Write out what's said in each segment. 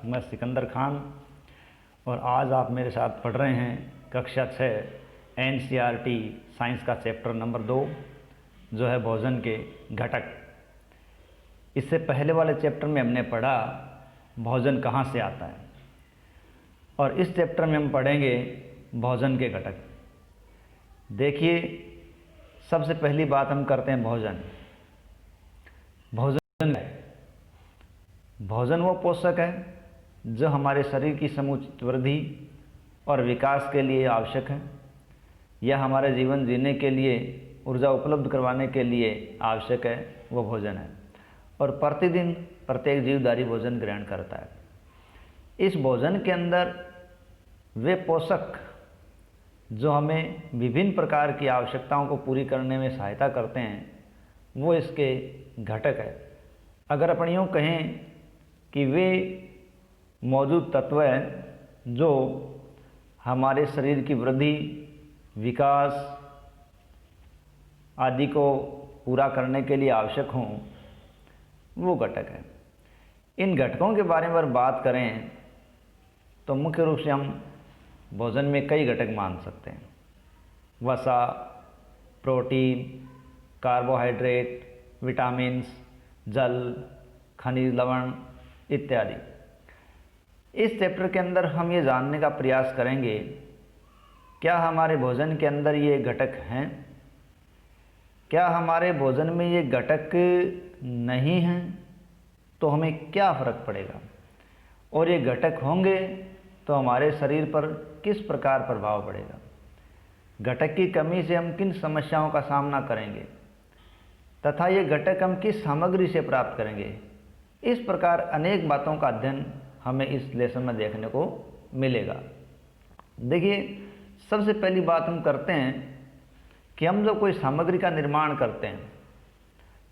मैं सिकंदर खान और आज आप मेरे साथ पढ़ रहे हैं कक्षा 6 NCERT साइंस का चैप्टर नंबर 2 जो है भोजन के घटक। इससे पहले वाले चैप्टर में हमने पढ़ा भोजन कहाँ से आता है और इस चैप्टर में हम पढ़ेंगे भोजन के घटक। देखिए, सबसे पहली बात हम करते हैं भोजन। भोजन वो पोषक है जो हमारे शरीर की समुचित वृद्धि और विकास के लिए आवश्यक है या हमारे जीवन जीने के लिए ऊर्जा उपलब्ध करवाने के लिए आवश्यक है, वो भोजन है। और प्रतिदिन प्रत्येक जीवधारी भोजन ग्रहण करता है। इस भोजन के अंदर वे पोषक जो हमें विभिन्न प्रकार की आवश्यकताओं को पूरी करने में सहायता करते हैं, वो इसके घटक है। अगर अपन यूँ कहें कि वे मौजूद तत्व हैं जो हमारे शरीर की वृद्धि, विकास आदि को पूरा करने के लिए आवश्यक हों, वो घटक हैं। इन घटकों के बारे में बात करें तो मुख्य रूप से हम भोजन में कई घटक मान सकते हैं। वसा, प्रोटीन, कार्बोहाइड्रेट, विटामिन्स, जल, खनिज लवण इत्यादि। इस चैप्टर के अंदर हम ये जानने का प्रयास करेंगे क्या हमारे भोजन के अंदर ये घटक हैं, क्या हमारे भोजन में ये घटक नहीं हैं तो हमें क्या फ़र्क पड़ेगा, और ये घटक होंगे तो हमारे शरीर पर किस प्रकार प्रभाव पड़ेगा। घटक की कमी से हम किन समस्याओं का सामना करेंगे तथा ये घटक हम किस सामग्री से प्राप्त करेंगे। इस प्रकार अनेक बातों का अध्ययन हमें इस लेसन में देखने को मिलेगा। देखिए, सबसे पहली बात हम करते हैं कि हम जब कोई सामग्री का निर्माण करते हैं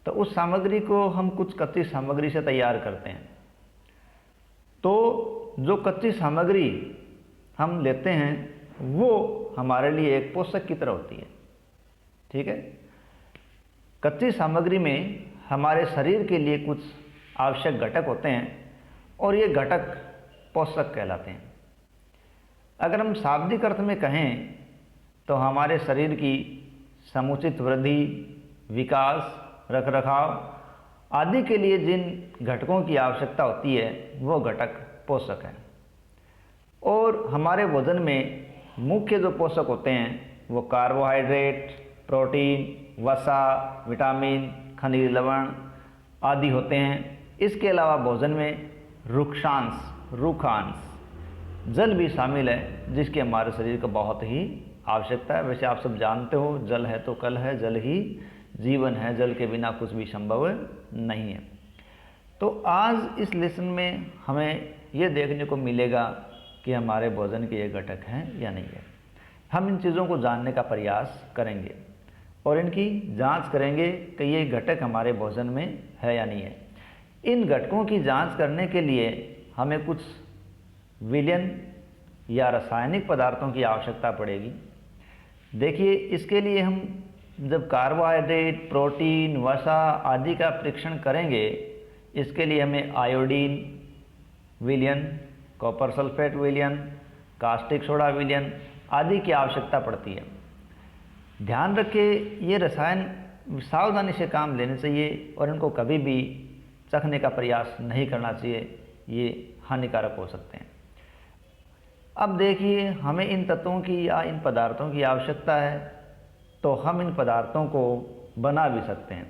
तो उस सामग्री को हम कुछ कच्ची सामग्री से तैयार करते हैं। तो जो कच्ची सामग्री हम लेते हैं वो हमारे लिए एक पोषक की तरह होती है। ठीक है, कच्ची सामग्री में हमारे शरीर के लिए कुछ आवश्यक घटक होते हैं और ये घटक पोषक कहलाते हैं। अगर हम शाब्दिक अर्थ में कहें तो हमारे शरीर की समुचित वृद्धि, विकास, रखरखाव आदि के लिए जिन घटकों की आवश्यकता होती है वो घटक पोषक हैं। और हमारे भोजन में मुख्य जो पोषक होते हैं वो कार्बोहाइड्रेट, प्रोटीन, वसा, विटामिन, खनिज लवण आदि होते हैं। इसके अलावा भोजन में रूखांश, जल भी शामिल है जिसकी हमारे शरीर को बहुत ही आवश्यकता है। वैसे आप सब जानते हो, जल है तो कल है, जल ही जीवन है, जल के बिना कुछ भी संभव नहीं है। तो आज इस लेसन में हमें ये देखने को मिलेगा कि हमारे भोजन के ये घटक हैं या नहीं है। हम इन चीज़ों को जानने का प्रयास करेंगे और इनकी जांच करेंगे कि ये घटक हमारे भोजन में है या नहीं है। इन घटकों की जांच करने के लिए हमें कुछ विलयन या रासायनिक पदार्थों की आवश्यकता पड़ेगी। देखिए, इसके लिए हम जब कार्बोहाइड्रेट, प्रोटीन, वसा आदि का परीक्षण करेंगे, इसके लिए हमें आयोडीन विलयन, कॉपर सल्फेट विलयन, कास्टिक सोडा विलयन आदि की आवश्यकता पड़ती है। ध्यान रखें, ये रसायन सावधानी से काम लेने चाहिए और इनको कभी भी चखने का प्रयास नहीं करना चाहिए, ये हानिकारक हो सकते हैं। अब देखिए, हमें इन तत्वों की या इन पदार्थों की आवश्यकता है तो हम इन पदार्थों को बना भी सकते हैं।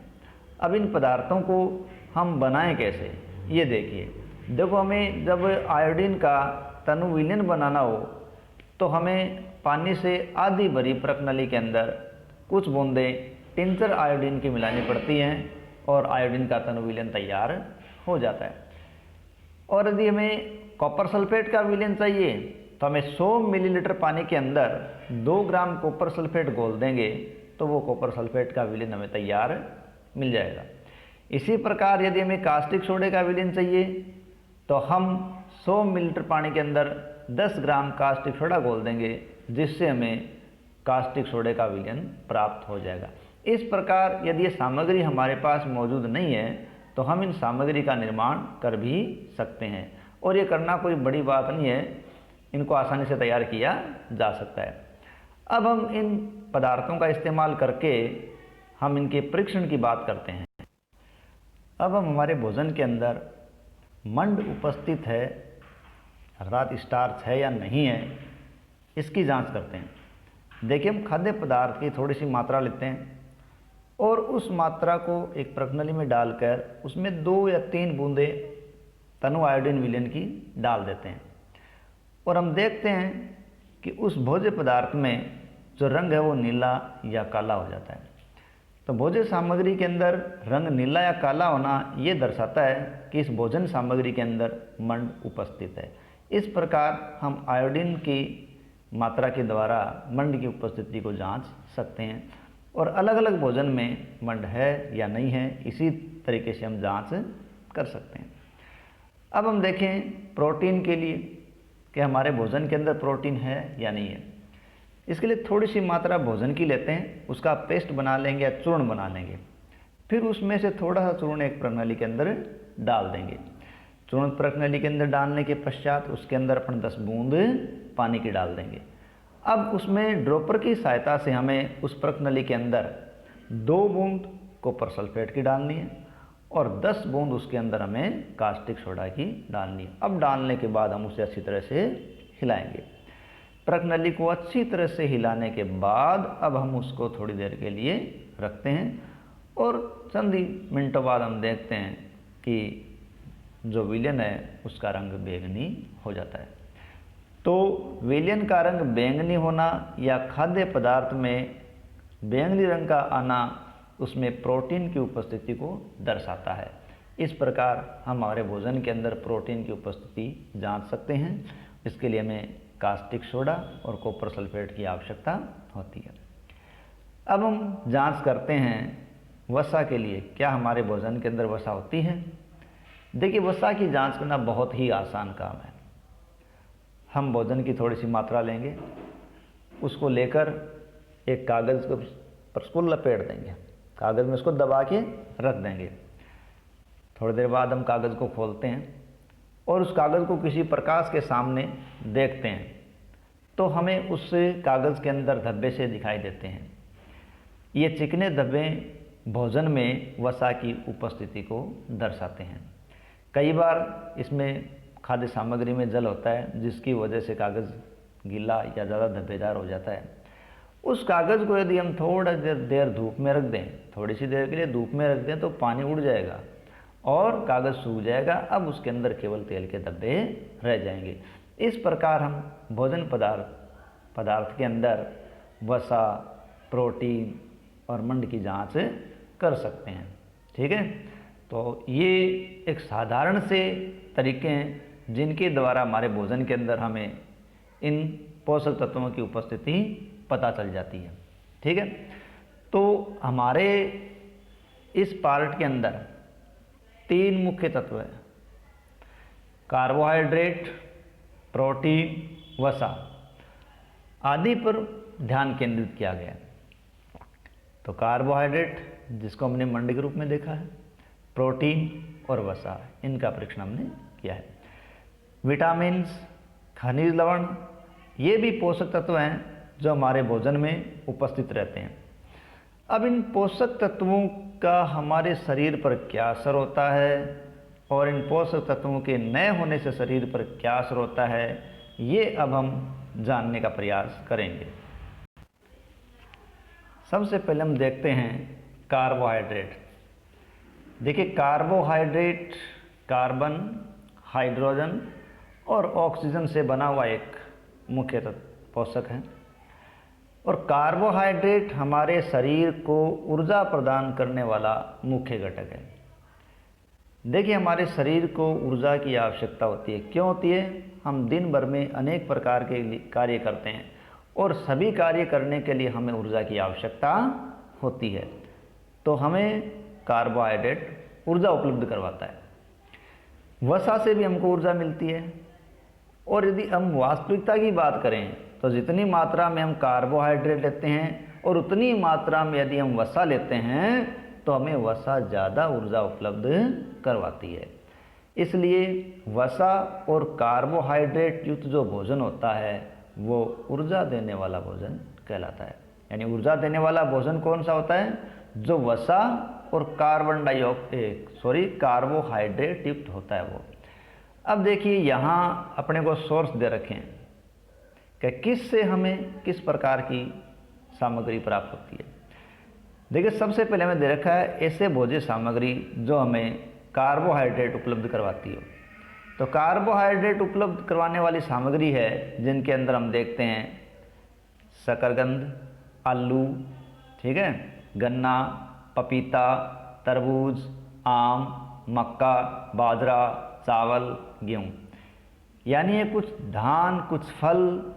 अब इन पदार्थों को हम बनाएं कैसे, ये देखिए। देखो, हमें जब आयोडीन का तनु विलयन बनाना हो तो हमें पानी से आधी भरी प्रणाली के अंदर कुछ बूंदें टिंचर आयोडीन की मिलानी पड़ती हैं और आयोडीन का तनु विलयन तैयार हो जाता है। और यदि हमें कॉपर सल्फेट का विलयन चाहिए तो हमें 100 मिलीलीटर पानी के अंदर 2 ग्राम कॉपर सल्फेट घोल देंगे तो वो कॉपर सल्फेट का विलयन हमें तैयार मिल जाएगा। इसी प्रकार यदि हमें कास्टिक सोडे का विलयन चाहिए तो हम 100 मिलीलीटर पानी के अंदर 10 ग्राम कास्टिक सोडा घोल देंगे, जिससे हमें कास्टिक सोडे का विलयन प्राप्त हो जाएगा। इस प्रकार यदि ये सामग्री हमारे पास मौजूद नहीं है तो हम इन सामग्री का निर्माण कर भी सकते हैं और ये करना कोई बड़ी बात नहीं है, इनको आसानी से तैयार किया जा सकता है। अब हम इन पदार्थों का इस्तेमाल करके हम इनके परीक्षण की बात करते हैं। अब हम हमारे भोजन के अंदर मंड उपस्थित है अर्थात स्टार्च है या नहीं है, इसकी जांच करते हैं। देखिए, हम खाद्य पदार्थ की थोड़ी सी मात्रा लेते हैं और उस मात्रा को एक प्रणाली में डालकर उसमें 2 या 3 बूंदें तनु आयोडीन विलयन की डाल देते हैं और हम देखते हैं कि उस भोज्य पदार्थ में जो रंग है वो नीला या काला हो जाता है। तो भोज्य सामग्री के अंदर रंग नीला या काला होना ये दर्शाता है कि इस भोजन सामग्री के अंदर मंड उपस्थित है। इस प्रकार हम आयोडीन की मात्रा के द्वारा मंड की उपस्थिति को जांच सकते हैं और अलग अलग भोजन में मंड है या नहीं है, इसी तरीके से हम जांच कर सकते हैं। अब हम देखें प्रोटीन के लिए कि हमारे भोजन के अंदर प्रोटीन है या नहीं है। इसके लिए थोड़ी सी मात्रा भोजन की लेते हैं, उसका पेस्ट बना लेंगे या चूर्ण बना लेंगे, फिर उसमें से थोड़ा सा चूर्ण एक प्रणाली के अंदर डाल देंगे। चूर्ण प्रणाली के अंदर डालने के पश्चात उसके अंदर अपन 10 बूंद पानी की डाल देंगे। अब उसमें ड्रॉपर की सहायता से हमें उस प्रणाली के अंदर 2 बूंद कॉपर सल्फेट की डालनी है और 10 बूंद उसके अंदर हमें कास्टिक सोडा की डालनी है। अब डालने के बाद हम उसे अच्छी तरह से हिलाएंगे। प्रणाली को अच्छी तरह से हिलाने के बाद अब हम उसको थोड़ी देर के लिए रखते हैं और चंद ही मिनटों बाद हम देखते हैं कि जो विलयन है उसका रंग बैंगनी हो जाता है। तो विलयन का रंग बैंगनी होना या खाद्य पदार्थ में बैंगनी रंग का आना उसमें प्रोटीन की उपस्थिति को दर्शाता है। इस प्रकार हम हमारे भोजन के अंदर प्रोटीन की उपस्थिति जांच सकते हैं। इसके लिए हमें कास्टिक सोडा और कॉपर सल्फेट की आवश्यकता होती है। अब हम जांच करते हैं वसा के लिए, क्या हमारे भोजन के अंदर वसा होती है। देखिए, वसा की जांच करना बहुत ही आसान काम है। हम भोजन की थोड़ी सी मात्रा लेंगे, उसको लेकर एक कागज़ पर उसको लपेट देंगे, कागज़ में उसको दबा के रख देंगे। थोड़ी देर बाद हम कागज़ को खोलते हैं और उस कागज़ को किसी प्रकाश के सामने देखते हैं तो हमें उस कागज़ के अंदर धब्बे से दिखाई देते हैं। ये चिकने धब्बे भोजन में वसा की उपस्थिति को दर्शाते हैं। कई बार इसमें खाद्य सामग्री में जल होता है जिसकी वजह से कागज़ गीला या ज़्यादा धब्बेदार हो जाता है। उस कागज़ को यदि हम थोड़ा देर धूप में रख दें, थोड़ी सी देर के लिए धूप में रख दें तो पानी उड़ जाएगा और कागज़ सूख जाएगा। अब उसके अंदर केवल तेल के धब्बे रह जाएंगे। इस प्रकार हम भोजन पदार्थ के अंदर वसा, प्रोटीन और मंड की जांच कर सकते हैं। ठीक है, तो ये एक साधारण से तरीके हैं जिनके द्वारा हमारे भोजन के अंदर हमें इन पोषक तत्वों की उपस्थिति पता चल जाती है। ठीक है, तो हमारे इस पार्ट के अंदर 3 मुख्य तत्व हैं, कार्बोहाइड्रेट, प्रोटीन, वसा आदि पर ध्यान केंद्रित किया गया है। तो कार्बोहाइड्रेट जिसको हमने मंड के रूप में देखा है, प्रोटीन और वसा, इनका परीक्षण हमने किया है। विटामिन्स, खनिज लवण, ये भी पोषक तत्व हैं जो हमारे भोजन में उपस्थित रहते हैं। अब इन पोषक तत्वों का हमारे शरीर पर क्या असर होता है और इन पोषक तत्वों के न होने से शरीर पर क्या असर होता है, ये अब हम जानने का प्रयास करेंगे। सबसे पहले हम देखते हैं कार्बोहाइड्रेट। देखिए, कार्बोहाइड्रेट कार्बन, हाइड्रोजन और ऑक्सीजन से बना हुआ एक मुख्य पोषक है और कार्बोहाइड्रेट हमारे शरीर को ऊर्जा प्रदान करने वाला मुख्य घटक है। देखिए, हमारे शरीर को ऊर्जा की आवश्यकता होती है। क्यों होती है? हम दिन भर में अनेक प्रकार के कार्य करते हैं और सभी कार्य करने के लिए हमें ऊर्जा की आवश्यकता होती है। तो हमें कार्बोहाइड्रेट ऊर्जा उपलब्ध करवाता है। वसा से भी हमको ऊर्जा मिलती है और यदि हम वास्तविकता की बात करें तो जितनी मात्रा में हम कार्बोहाइड्रेट लेते हैं और उतनी मात्रा में यदि हम वसा लेते हैं तो हमें वसा ज़्यादा ऊर्जा उपलब्ध करवाती है। इसलिए वसा और कार्बोहाइड्रेट युक्त जो भोजन होता है वो ऊर्जा देने वाला भोजन कहलाता है। यानी ऊर्जा देने वाला भोजन कौन सा होता है? जो वसा और कार्बोहाइड्रेट युक्त होता है वो। अब देखिए यहाँ अपने को सोर्स दे रखे हैं कि किस से हमें किस प्रकार की सामग्री प्राप्त होती है। देखिए सबसे पहले हमें दे रखा है ऐसे भोज्य सामग्री जो हमें कार्बोहाइड्रेट उपलब्ध करवाती हो। तो कार्बोहाइड्रेट उपलब्ध करवाने वाली सामग्री है जिनके अंदर हम देखते हैं शकरकंद, आलू, ठीक है, गन्ना, पपीता, तरबूज, आम, मक्का, बाजरा, चावल, गेहूँ। यानी ये कुछ धान, कुछ फल,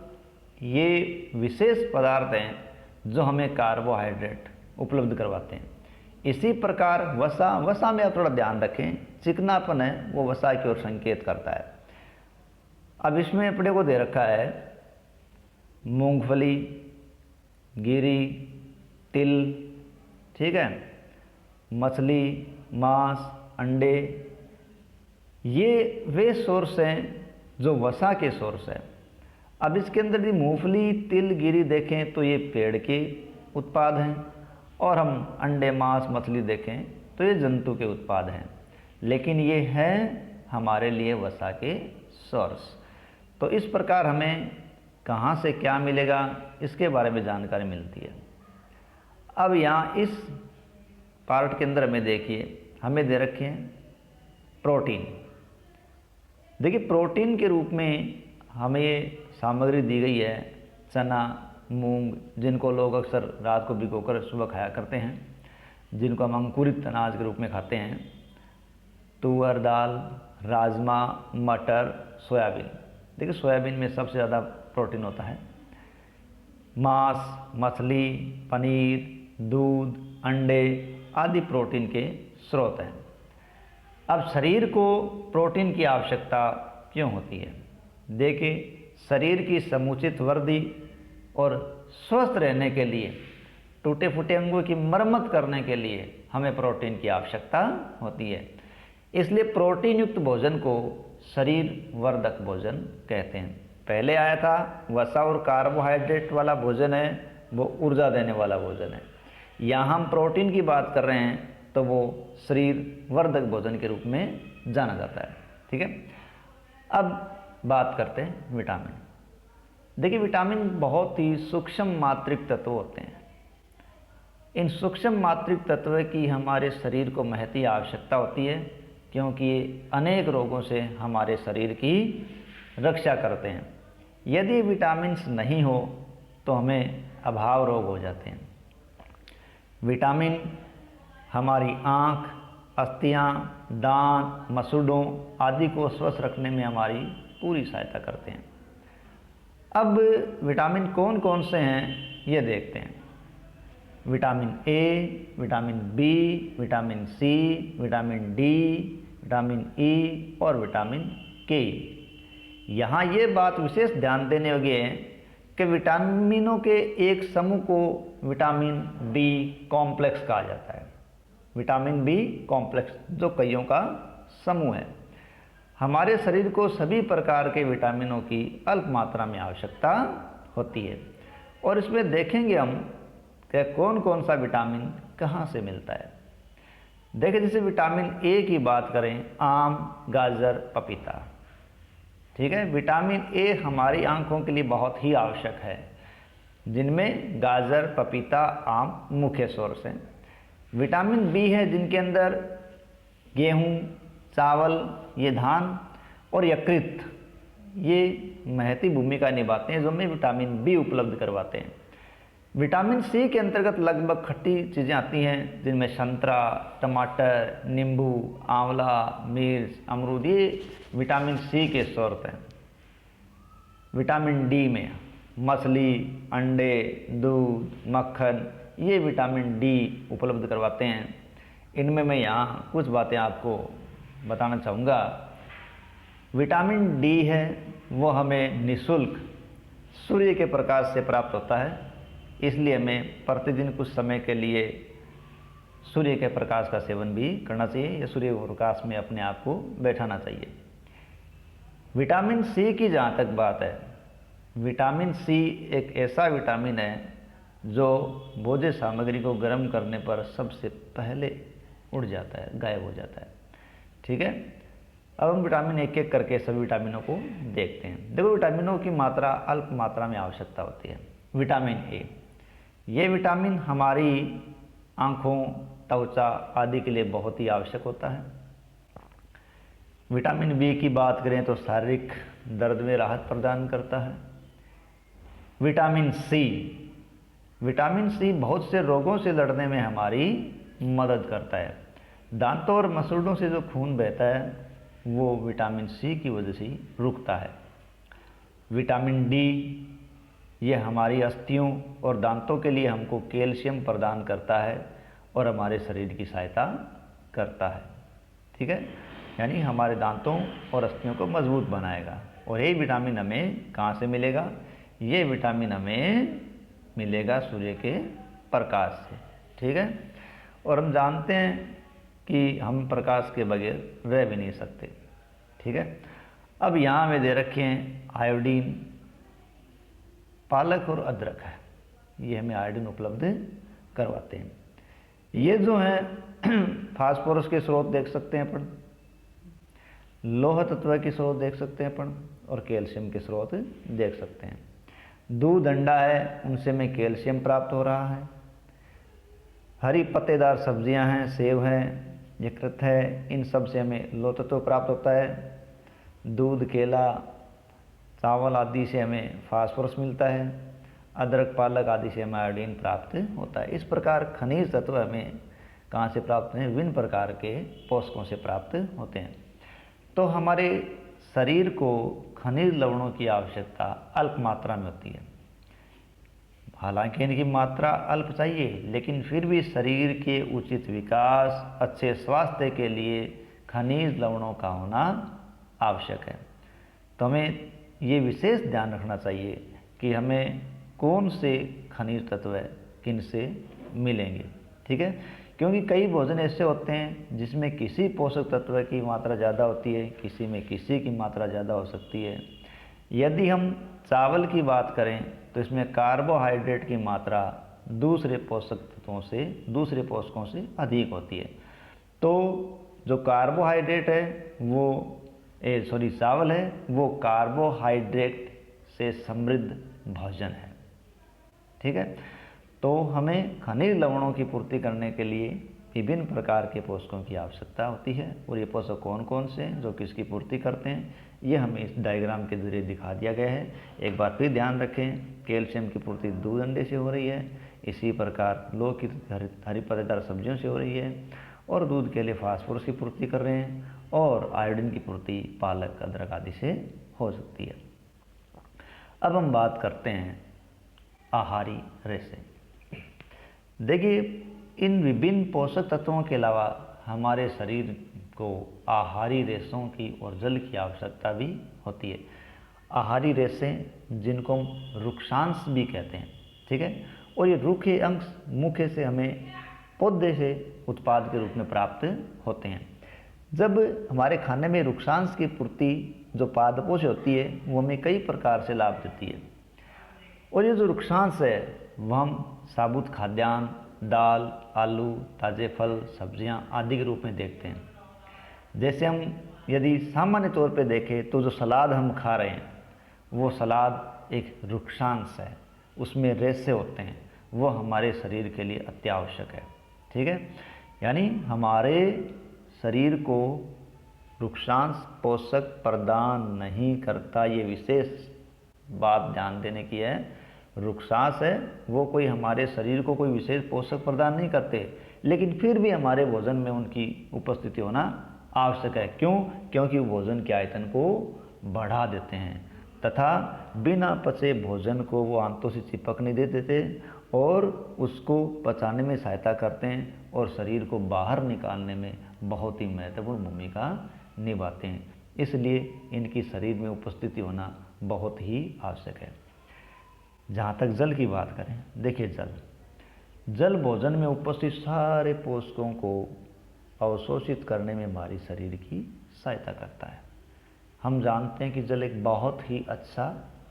ये विशेष पदार्थ हैं जो हमें कार्बोहाइड्रेट उपलब्ध करवाते हैं। इसी प्रकार वसा में आप थोड़ा ध्यान रखें, चिकनापन है वो वसा की ओर संकेत करता है। अब इसमें अपने को दे रखा है मूंगफली, गिरी, तिल, ठीक है, मछली, मांस, अंडे, ये वे सोर्स हैं जो वसा के सोर्स है। अब इसके अंदर यदि मूंगफली, तिल, गिरी देखें तो ये पेड़ के उत्पाद हैं, और हम अंडे, मांस, मछली देखें तो ये जंतु के उत्पाद हैं, लेकिन ये है हमारे लिए वसा के सोर्स। तो इस प्रकार हमें कहाँ से क्या मिलेगा इसके बारे में जानकारी मिलती है। अब यहाँ इस पार्ट के अंदर हमें देखिए, हमें दे रखे हैं प्रोटीन। देखिए प्रोटीन के रूप में हमें ये सामग्री दी गई है चना, मूंग, जिनको लोग अक्सर रात को भिगोकर सुबह खाया करते हैं, जिनको हम अंकुरित अनाज के रूप में खाते हैं, तुअर दाल, राजमा, मटर, सोयाबीन। देखिए सोयाबीन में सबसे ज़्यादा प्रोटीन होता है। मांस, मछली, पनीर, दूध, अंडे आदि प्रोटीन के स्रोत हैं। अब शरीर को प्रोटीन की आवश्यकता क्यों होती है? देखिए शरीर की समुचित वृद्धि और स्वस्थ रहने के लिए, टूटे फूटे अंगों की मरम्मत करने के लिए हमें प्रोटीन की आवश्यकता होती है। इसलिए प्रोटीन युक्त भोजन को शरीर वर्धक भोजन कहते हैं। पहले आया था वसा और कार्बोहाइड्रेट वाला भोजन है, वो ऊर्जा देने वाला भोजन है। यहाँ हम प्रोटीन की बात कर रहे हैं तो वो शरीर वर्धक भोजन के रूप में जाना जाता है, ठीक है। अब बात करते हैं विटामिन। देखिए विटामिन बहुत ही सूक्ष्म मात्रिक तत्व होते हैं। इन सूक्ष्म मात्रिक तत्व की हमारे शरीर को महती आवश्यकता होती है, क्योंकि ये अनेक रोगों से हमारे शरीर की रक्षा करते हैं। यदि विटामिन्स नहीं हो तो हमें अभाव रोग हो जाते हैं। विटामिन हमारी आँख, अस्थियाँ, दांत, मसूड़ों आदि को स्वस्थ रखने में हमारी पूरी सहायता करते हैं। अब विटामिन कौन कौन से हैं ये देखते हैं। Vitamin A, vitamin B, vitamin C, vitamin D, vitamin E और विटामिन के। यहाँ ये बात विशेष ध्यान देने योग्य है कि विटामिनों के एक समूह को विटामिन बी कॉम्प्लेक्स कहा जाता है। विटामिन बी कॉम्प्लेक्स जो कईयों का समूह है। हमारे शरीर को सभी प्रकार के विटामिनों की अल्प मात्रा में आवश्यकता होती है, और इसमें देखेंगे हम कि कौन कौन सा विटामिन कहाँ से मिलता है। देखिए जैसे विटामिन ए की बात करें, आम, गाजर, पपीता, ठीक है। विटामिन ए हमारी आंखों के लिए बहुत ही आवश्यक है, जिनमें गाजर, पपीता, आम मुख्य सोर्स हैं। विटामिन बी है जिनके अंदर गेहूँ, चावल, ये धान और यकृत ये महती भूमिका निभाते हैं, जो हमें विटामिन बी उपलब्ध करवाते हैं। विटामिन सी के अंतर्गत लगभग खट्टी चीज़ें आती हैं, जिनमें संतरा, टमाटर, नींबू, आंवला, मिर्च, अमरूद ये विटामिन सी के स्रोत हैं। विटामिन डी में मछली, अंडे, दूध, मक्खन ये विटामिन डी उपलब्ध करवाते हैं। इनमें मैं यहाँ कुछ बातें आपको बताना चाहूँगा। विटामिन डी है वो हमें निःशुल्क सूर्य के प्रकाश से प्राप्त होता है, इसलिए हमें प्रतिदिन कुछ समय के लिए सूर्य के प्रकाश का सेवन भी करना चाहिए या सूर्य के प्रकाश में अपने आप को बैठाना चाहिए। विटामिन सी की जहाँ तक बात है, विटामिन सी एक ऐसा विटामिन है जो भोज्य सामग्री को गर्म करने पर सबसे पहले उड़ जाता है, गायब हो जाता है। ठीक है, अब हम विटामिन एक एक करके सभी विटामिनों को देखते हैं। देखो, विटामिनों की मात्रा अल्प मात्रा में आवश्यकता होती है। विटामिन ए, ये विटामिन हमारी आँखों, त्वचा आदि के लिए बहुत ही आवश्यक होता है। विटामिन बी की बात करें तो शारीरिक दर्द में राहत प्रदान करता है। विटामिन सी, विटामिन सी बहुत से रोगों से लड़ने में हमारी मदद करता है। दांतों और मसूड़ों से जो खून बहता है वो विटामिन सी की वजह से ही रुकता है। विटामिन डी, ये हमारी अस्थियों और दांतों के लिए हमको कैल्शियम प्रदान करता है और हमारे शरीर की सहायता करता है। ठीक है, यानी हमारे दांतों और अस्थियों को मजबूत बनाएगा। और ये विटामिन हमें कहाँ से मिलेगा? ये विटामिन हमें मिलेगा सूर्य के प्रकाश से। ठीक है, और हम जानते हैं कि हम प्रकाश के बगैर रह भी नहीं सकते। ठीक है, अब यहाँ में दे रखे हैं आयोडीन, पालक और अदरक है, ये हमें आयोडीन उपलब्ध करवाते हैं। ये जो है फास्फोरस के स्रोत देख सकते हैं अपन, लोह तत्व के स्रोत देख सकते हैं अपन, और कैल्शियम के स्रोत देख सकते हैं। दूध, अंडा है, उनसे हमें कैल्शियम प्राप्त हो रहा है। हरी पत्तेदार सब्जियां हैं, सेब हैं, यकृत है, इन सब से हमें लोह तत्व प्राप्त होता है। दूध, केला, चावल आदि से हमें फास्फोरस मिलता है। अदरक, पालक आदि से हमें आयोडीन प्राप्त होता है। इस प्रकार खनिज तत्व हमें कहाँ से प्राप्त हैं? विभिन्न प्रकार के पोषकों से प्राप्त होते हैं। तो हमारे शरीर को खनिज लवणों की आवश्यकता अल्प मात्रा में होती है। हालांकि इनकी मात्रा अल्प चाहिए, लेकिन फिर भी शरीर के उचित विकास, अच्छे स्वास्थ्य के लिए खनिज लवणों का होना आवश्यक है। तो हमें ये विशेष ध्यान रखना चाहिए कि हमें कौन से खनिज तत्व किन से मिलेंगे। ठीक है, क्योंकि कई भोजन ऐसे होते हैं जिसमें किसी पोषक तत्व की मात्रा ज़्यादा होती है, किसी में किसी की मात्रा ज़्यादा हो सकती है। यदि हम चावल की बात करें तो इसमें कार्बोहाइड्रेट की मात्रा दूसरे पोषक तत्वों से, दूसरे पोषकों से अधिक होती है। तो जो कार्बोहाइड्रेट है वो चावल है, वो कार्बोहाइड्रेट से समृद्ध भोजन है। ठीक है, तो हमें खनिज लवणों की पूर्ति करने के लिए विभिन्न प्रकार के पोषकों की आवश्यकता होती है। और ये पोषक कौन कौन से हैं जो किसकी पूर्ति करते हैं, ये हमें इस डायग्राम के जरिए दिखा दिया गया है। एक बार फिर ध्यान रखें, कैल्शियम की पूर्ति दूध, अंडे से हो रही है। इसी प्रकार लोह की हरी पत्तेदार सब्जियों से हो रही है, और दूध के लिए फास्फोरस की पूर्ति कर रहे हैं, और आयोडीन की पूर्ति पालक, अदरक आदि से हो सकती है। अब हम बात करते हैं आहारी रेशे। देखिए, इन विभिन्न पोषक तत्वों के अलावा हमारे शरीर को आहारी रेशों की और जल की आवश्यकता भी होती है। आहारी रेशे जिनको हम रुक्षांश भी कहते हैं। ठीक है, और ये रूखे अंश मुख्य से हमें पौधे से उत्पाद के रूप में प्राप्त होते हैं। जब हमारे खाने में रुक्षांश की पूर्ति जो पादपों से होती है वो हमें कई प्रकार से लाभ देती है। और ये जो रुक्षांश है वह हम साबुत खाद्यान्न, दाल, आलू, ताज़े फल, सब्जियां आदि के रूप में देखते हैं। जैसे हम यदि सामान्य तौर पे देखें तो जो सलाद हम खा रहे हैं वो सलाद एक रुक्षांश है, उसमें रेशे होते हैं, वो हमारे शरीर के लिए अत्यावश्यक है। ठीक है, यानी हमारे शरीर को रुक्षांश पोषक प्रदान नहीं करता, ये विशेष बात ध्यान देने की है। रुक्षांश है वो कोई हमारे शरीर को कोई विशेष पोषक प्रदान नहीं करते, लेकिन फिर भी हमारे भोजन में उनकी उपस्थिति होना आवश्यक है। क्यों? क्योंकि वो भोजन के आयतन को बढ़ा देते हैं तथा बिना पचे भोजन को वो आंतों से चिपक नहीं देते और उसको पचाने में सहायता करते हैं और शरीर को बाहर निकालने में बहुत ही महत्वपूर्ण भूमिका निभाते हैं। इसलिए इनकी शरीर में उपस्थिति होना बहुत ही आवश्यक है। जहाँ तक जल की बात करें, देखिए जल भोजन में उपस्थित सारे पोषकों को अवशोषित करने में हमारी शरीर की सहायता करता है। हम जानते हैं कि जल एक बहुत ही अच्छा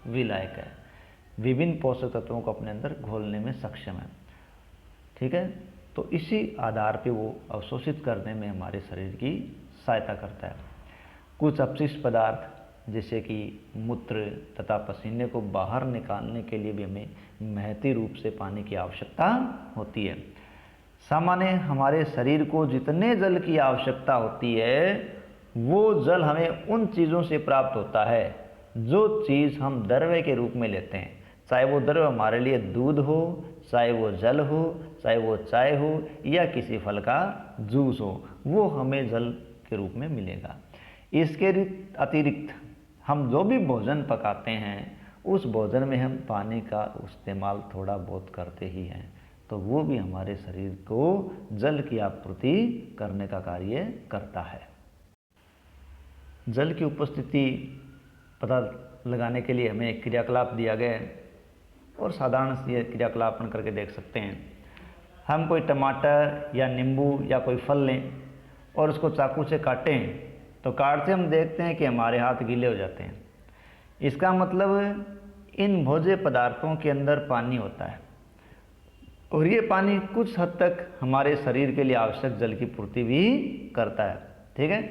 विलायक है, विभिन्न पोषक तत्वों को अपने अंदर घोलने में सक्षम है। ठीक है, तो इसी आधार पे वो अवशोषित करने में हमारे शरीर की सहायता करता है। कुछ अपशिष्ट पदार्थ जैसे कि मूत्र तथा पसीने को बाहर निकालने के लिए भी हमें महती रूप से पानी की आवश्यकता होती है। सामान्य हमारे शरीर को जितने जल की आवश्यकता होती है वो जल हमें उन चीज़ों से प्राप्त होता है जो चीज़ हम द्रव्य के रूप में लेते हैं। चाहे वो द्रव्य हमारे लिए दूध हो, चाहे वो जल हो, चाहे वो चाय हो या किसी फल का जूस हो, वो हमें जल के रूप में मिलेगा। इसके अतिरिक्त हम जो भी भोजन पकाते हैं उस भोजन में हम पानी का इस्तेमाल थोड़ा बहुत करते ही हैं, तो वो भी हमारे शरीर को जल की आपूर्ति करने का कार्य करता है। जल की उपस्थिति पता लगाने के लिए हमें एक क्रियाकलाप दिया गया है और साधारण से क्रियाकलाप अपन करके देख सकते हैं। हम कोई टमाटर या नींबू या कोई फल लें और उसको चाकू से काटें तो काटते हम देखते हैं कि हमारे हाथ गीले हो जाते हैं। इसका मतलब इन भोज्य पदार्थों के अंदर पानी होता है और ये पानी कुछ हद तक हमारे शरीर के लिए आवश्यक जल की पूर्ति भी करता है। ठीक है,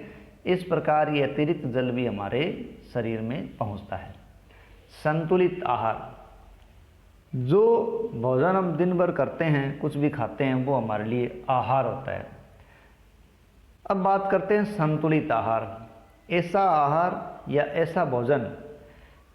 इस प्रकार ये अतिरिक्त जल भी हमारे शरीर में पहुंचता है। संतुलित आहार, जो भोजन हम दिन भर करते हैं, कुछ भी खाते हैं, वो हमारे लिए आहार होता है। अब बात करते हैं संतुलित आहार। ऐसा आहार या ऐसा भोजन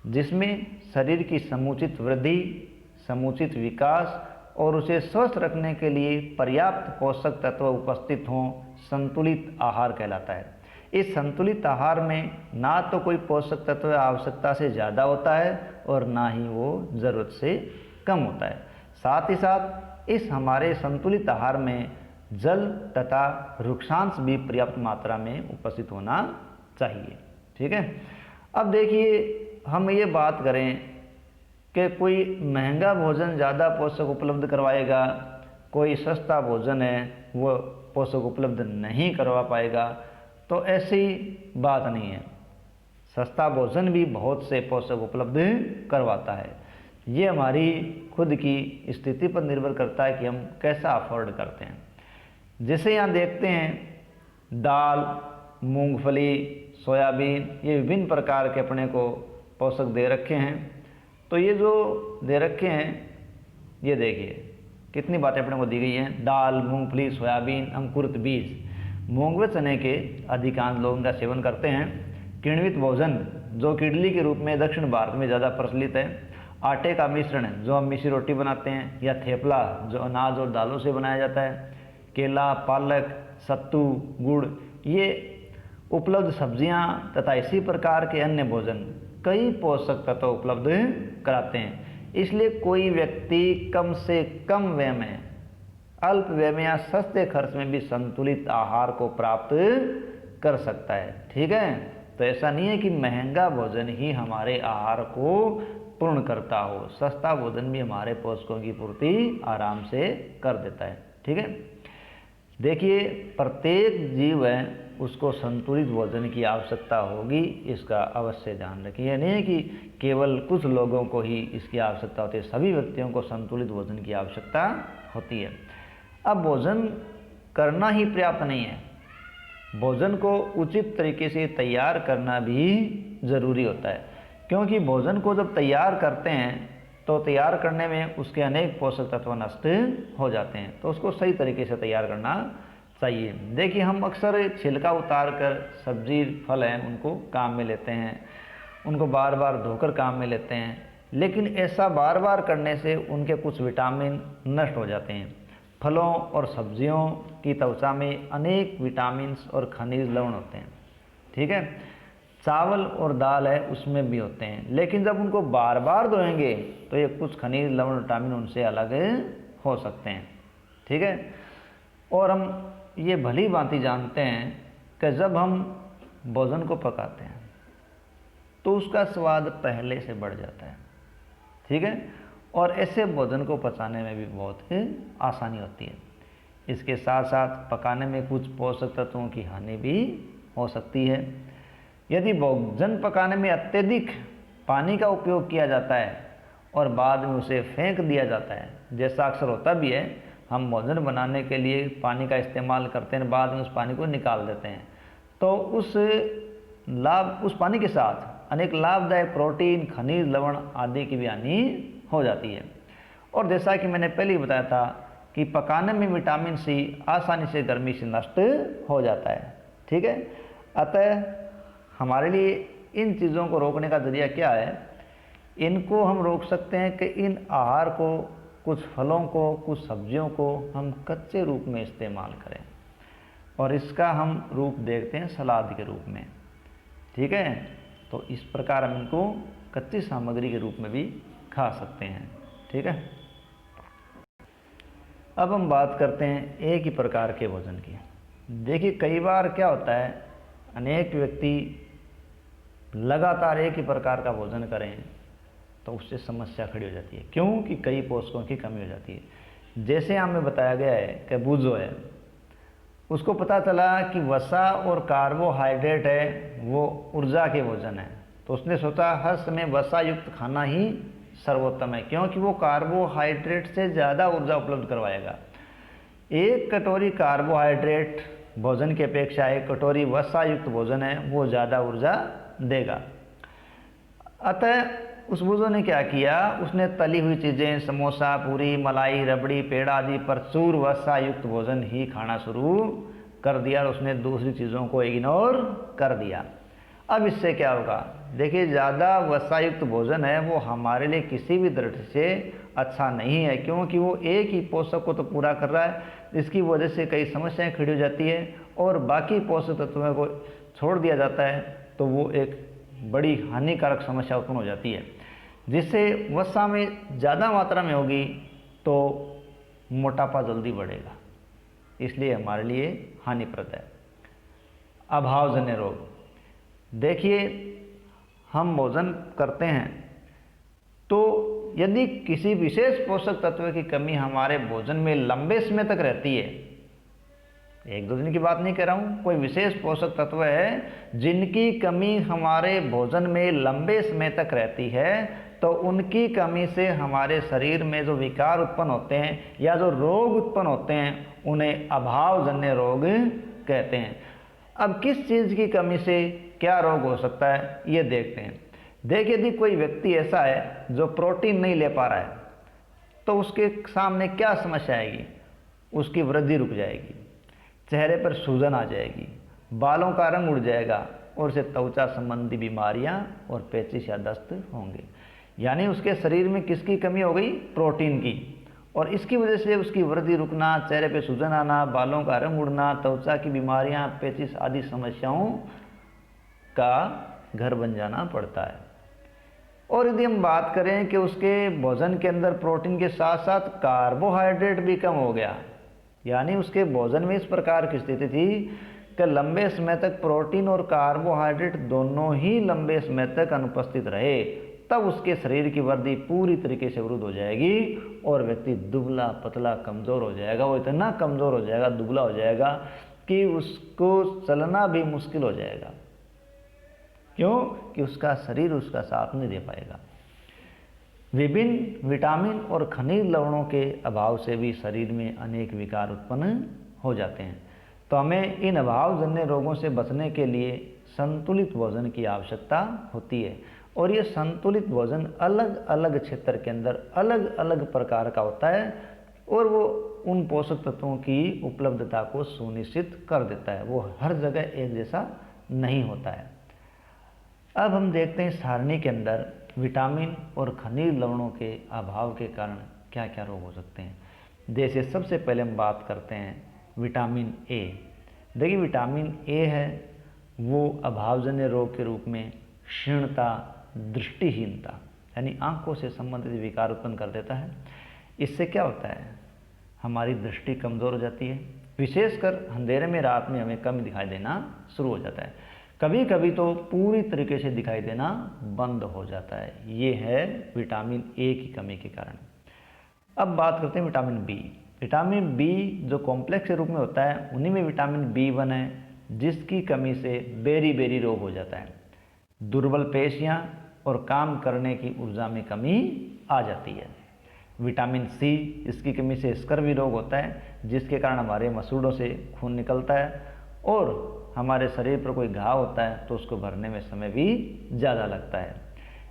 जिसमें शरीर की समुचित वृद्धि, समुचित विकास और उसे स्वस्थ रखने के लिए पर्याप्त पोषक तत्व उपस्थित हों, संतुलित आहार कहलाता है। इस संतुलित आहार में ना तो कोई पोषक तत्व आवश्यकता से ज़्यादा होता है और ना ही वो ज़रूरत से कम होता है। साथ ही साथ इस हमारे संतुलित आहार में जल तथा रुक्षांश भी पर्याप्त मात्रा में उपस्थित होना चाहिए। ठीक है, अब देखिए हम ये बात करें कि कोई महंगा भोजन ज़्यादा पोषक उपलब्ध करवाएगा, कोई सस्ता भोजन है वो पोषक उपलब्ध नहीं करवा पाएगा, तो ऐसी बात नहीं है। सस्ता भोजन भी बहुत से पोषक उपलब्ध करवाता है। ये हमारी खुद की स्थिति पर निर्भर करता है कि हम कैसा अफोर्ड करते हैं। जैसे यहाँ देखते हैं दाल, मूंगफली, सोयाबीन, ये विभिन्न प्रकार के अपने को पोषक दे रखे हैं। तो ये जो दे रखे हैं, ये देखिए कितनी बातें अपने को दी गई हैं। दाल, मूंगफली, सोयाबीन, अंकुरित बीज, मूंग व चने के अधिकांश लोग इनका सेवन करते हैं। किण्वित भोजन जो कि इडली के रूप में दक्षिण भारत में ज़्यादा प्रचलित है। आटे का मिश्रण जो हम मिसी रोटी बनाते हैं, या थेपला जो अनाज और दालों से बनाया जाता है। केला, पालक, सत्तू, गुड़, ये उपलब्ध सब्जियां तथा इसी प्रकार के अन्य भोजन कई पोषक तत्व उपलब्ध कराते हैं। इसलिए कोई व्यक्ति कम से कम व्यय में, अल्प व्यय में या सस्ते खर्च में भी संतुलित आहार को प्राप्त कर सकता है। ठीक है, तो ऐसा नहीं है कि महंगा भोजन ही हमारे आहार को पूर्ण करता हो, सस्ता भोजन भी हमारे पोषकों की पूर्ति आराम से कर देता है। ठीक है, देखिए प्रत्येक जीव है उसको संतुलित भोजन की आवश्यकता होगी, इसका अवश्य ध्यान रखिए। यह नहीं है कि केवल कुछ लोगों को ही इसकी आवश्यकता होती है, सभी व्यक्तियों को संतुलित भोजन की आवश्यकता होती है। अब भोजन करना ही पर्याप्त नहीं है, भोजन को उचित तरीके से तैयार करना भी ज़रूरी होता है। क्योंकि भोजन को जब तैयार करते हैं तो तैयार करने में उसके अनेक पोषक तत्व नष्ट हो जाते हैं, तो उसको सही तरीके से तैयार करना चाहिए। देखिए हम अक्सर छिलका उतार कर सब्जी फल हैं उनको काम में लेते हैं, उनको बार बार धोकर काम में लेते हैं, लेकिन ऐसा बार बार करने से उनके कुछ विटामिन नष्ट हो जाते हैं। फलों और सब्जियों की त्वचा में अनेक विटामिन्स और खनिज लवण होते हैं। ठीक है, चावल और दाल है उसमें भी होते हैं, लेकिन जब उनको बार बार धोएंगे तो ये कुछ खनिज लवण विटामिन उनसे अलग हो सकते हैं। ठीक है, और हम ये भली भांति जानते हैं कि जब हम भोजन को पकाते हैं तो उसका स्वाद पहले से बढ़ जाता है। ठीक है, और ऐसे भोजन को पचाने में भी बहुत ही आसानी होती है। इसके साथ साथ पकाने में कुछ पोषक तत्वों की हानि भी हो सकती है। यदि भोजन पकाने में अत्यधिक पानी का उपयोग किया जाता है और बाद में उसे फेंक दिया जाता है, जैसा अक्सर होता भी है, हम भोजन बनाने के लिए पानी का इस्तेमाल करते हैं, बाद में उस पानी को निकाल देते हैं, तो उस पानी के साथ अनेक लाभदायक प्रोटीन, खनिज, लवण आदि की भी हानि हो जाती है। और जैसा कि मैंने पहले ही बताया था कि पकाने में विटामिन सी आसानी से गर्मी से नष्ट हो जाता है। ठीक है, अतः हमारे लिए इन चीज़ों को रोकने का जरिया क्या है? इनको हम रोक सकते हैं कि इन आहार को, कुछ फलों को, कुछ सब्जियों को हम कच्चे रूप में इस्तेमाल करें, और इसका हम रूप देखते हैं सलाद के रूप में। ठीक है, तो इस प्रकार हम इनको कच्ची सामग्री के रूप में भी खा सकते हैं। ठीक है, अब हम बात करते हैं एक ही प्रकार के भोजन की। देखिए, कई बार क्या होता है, अनेक व्यक्ति लगातार एक ही प्रकार का भोजन करें तो उससे समस्या खड़ी हो जाती है। क्यों? कि कई पोषकों की कमी हो जाती है। जैसे हमें बताया गया है कि बुज़ो है, उसको पता चला कि वसा और कार्बोहाइड्रेट है वो ऊर्जा के भोजन है, तो उसने सोचा हर समय वसा युक्त खाना ही सर्वोत्तम है, क्योंकि वो कार्बोहाइड्रेट से ज़्यादा ऊर्जा उपलब्ध करवाएगा। एक कटोरी कार्बोहाइड्रेट भोजन की अपेक्षा एक कटोरी वसा युक्त भोजन है वो ज़्यादा ऊर्जा देगा। अतः उस बुज़ो ने क्या किया, उसने तली हुई चीज़ें, समोसा, पूरी, मलाई, रबड़ी, पेड़ा आदि प्रचुर वसा युक्त भोजन ही खाना शुरू कर दिया, और उसने दूसरी चीज़ों को इग्नोर कर दिया। अब इससे क्या होगा? देखिए, ज़्यादा वसायुक्त भोजन है वो हमारे लिए किसी भी दृष्टि से अच्छा नहीं है, क्योंकि वो एक ही पोषक को तो पूरा कर रहा है, इसकी वजह से कई समस्याएं खड़ी हो जाती है, और बाकी पोषक तत्वों को छोड़ दिया जाता है तो वो एक बड़ी हानिकारक समस्या उत्पन्न हो जाती है, जिससे वसा में ज़्यादा मात्रा में होगी तो मोटापा जल्दी बढ़ेगा, इसलिए हमारे लिए हानिप्रद है। अभावजन्य रोग। देखिए, हम भोजन करते हैं तो यदि किसी विशेष पोषक तत्व की कमी हमारे भोजन में लंबे समय तक रहती है, एक दो दिन की बात नहीं कह रहा हूँ, कोई विशेष पोषक तत्व है जिनकी कमी हमारे भोजन में लंबे समय तक रहती है, तो उनकी कमी से हमारे शरीर में जो विकार उत्पन्न होते हैं या जो रोग उत्पन्न होते हैं उन्हें अभावजन्य रोग कहते हैं। अब किस चीज़ की कमी से क्या रोग हो सकता है ये देखते हैं। देखिए, यदि कोई व्यक्ति ऐसा है जो प्रोटीन नहीं ले पा रहा है तो उसके सामने क्या समस्या आएगी? उसकी वृद्धि रुक जाएगी, चेहरे पर सूजन आ जाएगी, बालों का रंग उड़ जाएगा, और उसे त्वचा संबंधी बीमारियां और पेचिश या दस्त होंगे। यानी उसके शरीर में किसकी कमी हो गई? प्रोटीन की, और इसकी वजह से उसकी वृद्धि रुकना, चेहरे पे सूजन आना, बालों का रंग उड़ना, त्वचा की बीमारियां, पेचिश आदि समस्याओं का घर बन जाना पड़ता है। और यदि हम बात करें कि उसके भोजन के अंदर प्रोटीन के साथ साथ कार्बोहाइड्रेट भी कम हो गया, यानी उसके भोजन में इस प्रकार की स्थिति थी कि लंबे समय तक प्रोटीन और कार्बोहाइड्रेट दोनों ही लंबे समय तक अनुपस्थित रहे, तब उसके शरीर की वृद्धि पूरी तरीके से अवरुद्ध हो जाएगी और व्यक्ति दुबला पतला कमज़ोर हो जाएगा। वो इतना कमज़ोर हो जाएगा, दुबला हो जाएगा कि उसको चलना भी मुश्किल हो जाएगा। क्यों? कि उसका शरीर उसका साथ नहीं दे पाएगा। विभिन्न विटामिन और खनिज लवणों के अभाव से भी शरीर में अनेक विकार उत्पन्न हो जाते हैं। तो हमें इन अभावजन्य रोगों से बचने के लिए संतुलित भोजन की आवश्यकता होती है, और ये संतुलित भोजन अलग अलग क्षेत्र के अंदर अलग अलग प्रकार का होता है, और वो उन पोषक तत्वों की उपलब्धता को सुनिश्चित कर देता है। वो हर जगह एक जैसा नहीं होता है। अब हम देखते हैं सारणी के अंदर विटामिन और खनिज लवणों के अभाव के कारण क्या क्या रोग हो सकते हैं। जैसे सबसे पहले हम बात करते हैं विटामिन ए। देखिए, विटामिन ए है वो अभावजन्य रोग के रूप में क्षीणता, दृष्टिहीनता यानी आंखों से संबंधित विकार उत्पन्न कर देता है। इससे क्या होता है? हमारी दृष्टि कमज़ोर हो जाती है, विशेषकर अंधेरे में रात में हमें कम दिखाई देना शुरू हो जाता है। कभी कभी तो पूरी तरीके से दिखाई देना बंद हो जाता है। ये है विटामिन ए की कमी के कारण। अब बात करते हैं विटामिन बी। विटामिन बी जो कॉम्प्लेक्स के रूप में होता है, उन्हीं में विटामिन बी1 है, जिसकी कमी से बेरी रोग हो जाता है। दुर्बल पेशियां और काम करने की ऊर्जा में कमी आ जाती है। विटामिन सी, इसकी कमी से स्कर्वी रोग होता है, जिसके कारण हमारे मसूड़ों से खून निकलता है और हमारे शरीर पर कोई घाव होता है तो उसको भरने में समय भी ज़्यादा लगता है।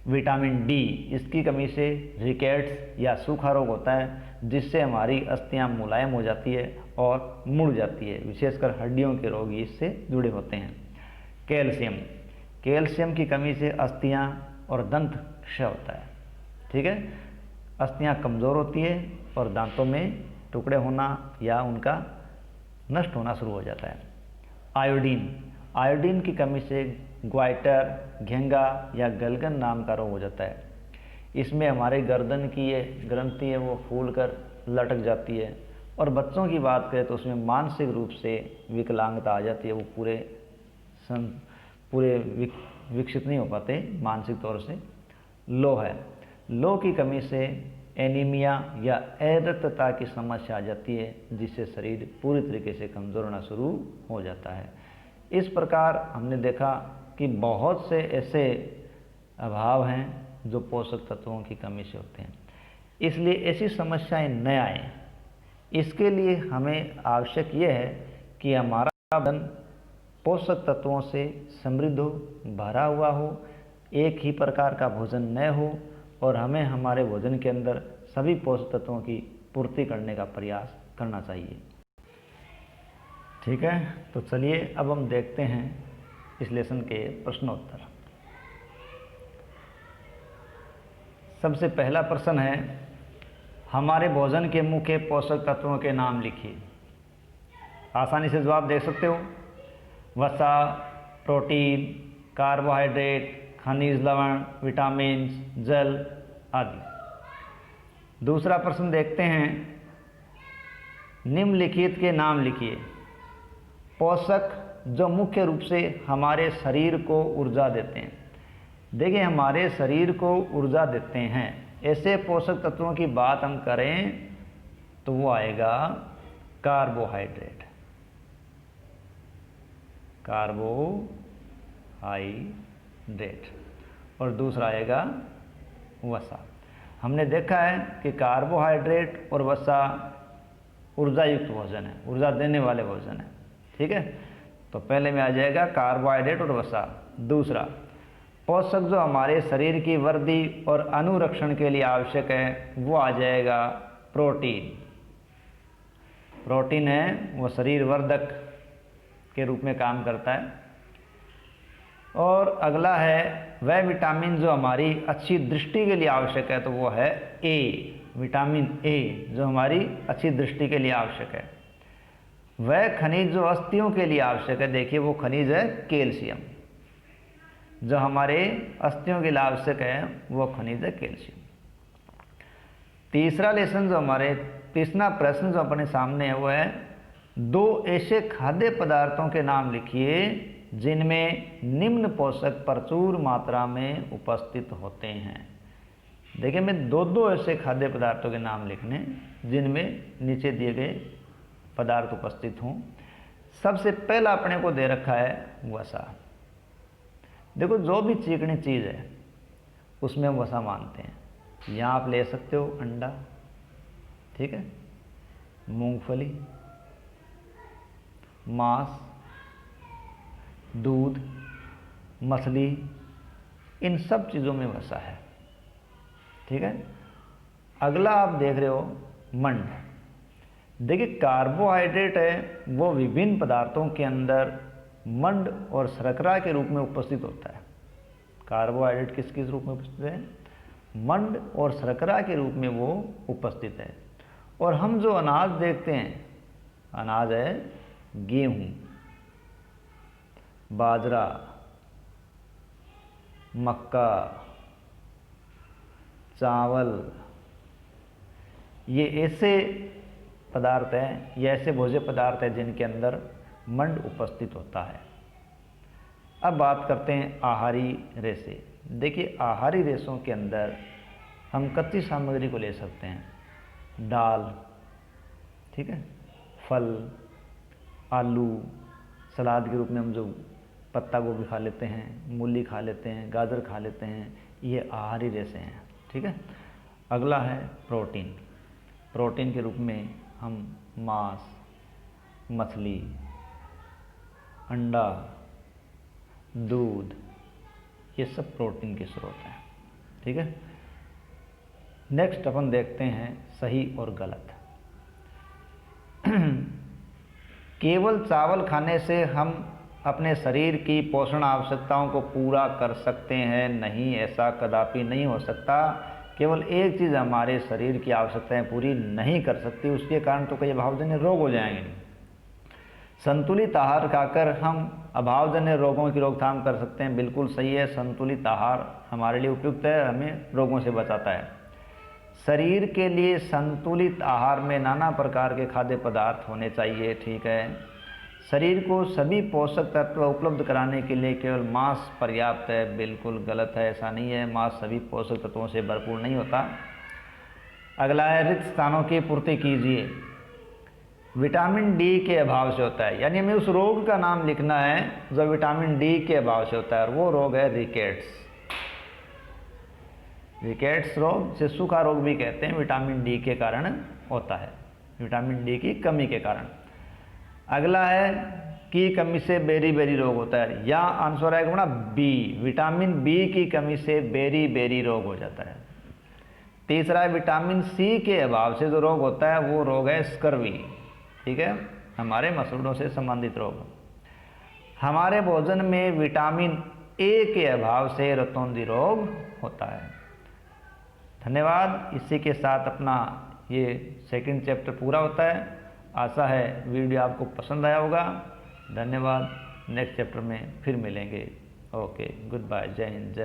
विटामिन डी, इसकी कमी से रिकेट्स या सूखा रोग होता है, जिससे हमारी अस्थियां मुलायम हो जाती है और मुड़ जाती है। विशेषकर हड्डियों के रोग इससे जुड़े होते हैं। कैल्शियम, कैल्शियम की कमी से अस्थियां और दंत क्षय होता है। ठीक है, अस्थियां कमज़ोर होती है और दांतों में टुकड़े होना या उनका नष्ट होना शुरू हो जाता है। आयोडीन, आयोडीन की कमी से ग्वाइटर, घेंगा या गलगन नाम का रोग हो जाता है। इसमें हमारे गर्दन की ये ग्रंथि है वो फूल कर लटक जाती है। और बच्चों की बात करें तो उसमें मानसिक रूप से विकलांगता आ जाती है, वो पूरे विकसित नहीं हो पाते मानसिक तौर से। लो है, लो की कमी से एनीमिया या अरक्तता की समस्या आ जाती है, जिससे शरीर पूरी तरीके से कमज़ोर होना शुरू हो जाता है। इस प्रकार हमने देखा कि बहुत से ऐसे अभाव हैं जो पोषक तत्वों की कमी से होते हैं। इसलिए ऐसी समस्याएं न आए, इसके लिए हमें आवश्यक ये है कि हमारा बदन पोषक तत्वों से समृद्ध हो, भरा हुआ हो, एक ही प्रकार का भोजन न हो और हमें हमारे भोजन के अंदर सभी पोषक तत्वों की पूर्ति करने का प्रयास करना चाहिए। ठीक है, तो चलिए अब हम देखते हैं इस लेसन के प्रश्नोत्तर। सबसे पहला प्रश्न है, हमारे भोजन के मुख्य पोषक तत्वों के नाम लिखिए। आसानी से जवाब दे सकते हो। वसा, प्रोटीन, कार्बोहाइड्रेट, खनिज लवण, विटामिन, जल आदि। दूसरा प्रश्न देखते हैं, निम्नलिखित के नाम लिखिए। पोषक जो मुख्य रूप से हमारे शरीर को ऊर्जा देते हैं। देखिए, हमारे शरीर को ऊर्जा देते हैं ऐसे पोषक तत्वों की बात हम करें तो वो आएगा कार्बोहाइड्रेट। कार्बोहाइड्रेट। और दूसरा आएगा वसा। हमने देखा है कि कार्बोहाइड्रेट और वसा ऊर्जा युक्त भोजन है, ऊर्जा देने वाले भोजन है। ठीक है, तो पहले में आ जाएगा कार्बोहाइड्रेट और वसा। दूसरा, पोषक जो हमारे शरीर की वृद्धि और अनुरक्षण के लिए आवश्यक है वो आ जाएगा प्रोटीन। प्रोटीन है वो शरीर वर्धक के रूप में काम करता है। और अगला है वह विटामिन जो हमारी अच्छी दृष्टि के लिए आवश्यक है, तो वो है ए, विटामिन ए जो हमारी अच्छी दृष्टि के लिए आवश्यक है। वह खनिज जो अस्थियों के लिए आवश्यक है, देखिए वो खनिज है कैल्शियम। जो हमारे अस्थियों के लिए आवश्यक है वो खनिज है कैल्शियम। तीसरा लेसन जो हमारे तीसरा प्रश्न जो अपने सामने है वो है, दो ऐसे खाद्य पदार्थों के नाम लिखिए जिनमें निम्न पोषक प्रचुर मात्रा में उपस्थित होते हैं। देखिए, मैं दो ऐसे खाद्य पदार्थों के नाम लिखने जिनमें नीचे दिए गए पदार्थ उपस्थित हों। सबसे पहला अपने को दे रखा है वसा। देखो, जो भी चिकनी चीज़ है उसमें हम वसा मानते हैं। यहाँ आप ले सकते हो अंडा, ठीक है, मूंगफली, मांस, दूध, मछली, इन सब चीज़ों में वसा है। ठीक है, अगला आप देख रहे हो मंड। देखिए, कार्बोहाइड्रेट है वो विभिन्न पदार्थों के अंदर मंड और शर्करा के रूप में उपस्थित होता है। कार्बोहाइड्रेट किस रूप में उपस्थित है? मंड और शर्करा के रूप में वो उपस्थित है। और हम जो अनाज देखते हैं, अनाज है गेहूं, बाजरा, मक्का, चावल, ये ऐसे पदार्थ हैं, ये ऐसे भोज्य पदार्थ हैं जिनके अंदर मंड उपस्थित होता है। अब बात करते हैं आहारी रेशे। देखिए आहारी रेशों के अंदर हम कच्ची सामग्री को ले सकते हैं, दाल, ठीक है, फल, आलू, सलाद के रूप में हम जो पत्ता गोभी खा लेते हैं, मूली खा लेते हैं, गाजर खा लेते हैं, ये आहारी रेशे हैं, ठीक है। अगला है प्रोटीन। प्रोटीन के रूप में हम मांस, मछली, अंडा, दूध, ये सब प्रोटीन के स्रोत हैं, ठीक है। नेक्स्ट अपन देखते हैं सही और गलत। केवल चावल खाने से हम अपने शरीर की पोषण आवश्यकताओं को पूरा कर सकते हैं? नहीं, ऐसा कदापि नहीं हो सकता। केवल एक चीज़ हमारे शरीर की आवश्यकताएं पूरी नहीं कर सकती, उसके कारण तो कई अभावजन्य रोग हो जाएंगे। संतुलित आहार खाकर हम अभावजन्य रोगों की रोकथाम कर सकते हैं, बिल्कुल सही है। संतुलित आहार हमारे लिए उपयुक्त है, हमें रोगों से बचाता है। शरीर के लिए संतुलित आहार में नाना प्रकार के खाद्य पदार्थ होने चाहिए, ठीक है। शरीर को सभी पोषक तत्व उपलब्ध कराने के लिए केवल मांस पर्याप्त है, बिल्कुल गलत है, ऐसा नहीं है। मांस सभी पोषक तत्वों से भरपूर नहीं होता। अगला है रिक्त स्थानों की पूर्ति कीजिए। विटामिन डी के अभाव से होता है, यानी हमें उस रोग का नाम लिखना है जो विटामिन डी के अभाव से होता है, और वो रोग है रिकेट्स। रिकेट्स रोग, शिशु का रोग भी कहते हैं, विटामिन डी के कारण होता है, विटामिन डी की कमी के कारण। अगला है की कमी से बेरी बेरी रोग होता है, या आंसर आएगा ना बी, विटामिन बी की कमी से बेरी बेरी रोग हो जाता है। तीसरा है विटामिन सी के अभाव से जो रोग होता है वो रोग है स्कर्वी, ठीक है, हमारे मसूड़ों से संबंधित रोग। हमारे भोजन में विटामिन ए के अभाव से रतौंधी रोग होता है। धन्यवाद। इसी के साथ अपना ये सेकंड चैप्टर पूरा होता है। आशा है वीडियो आपको पसंद आया होगा। धन्यवाद। नेक्स्ट चैप्टर में फिर मिलेंगे। ओके, गुड बाय, जय हिंद, जय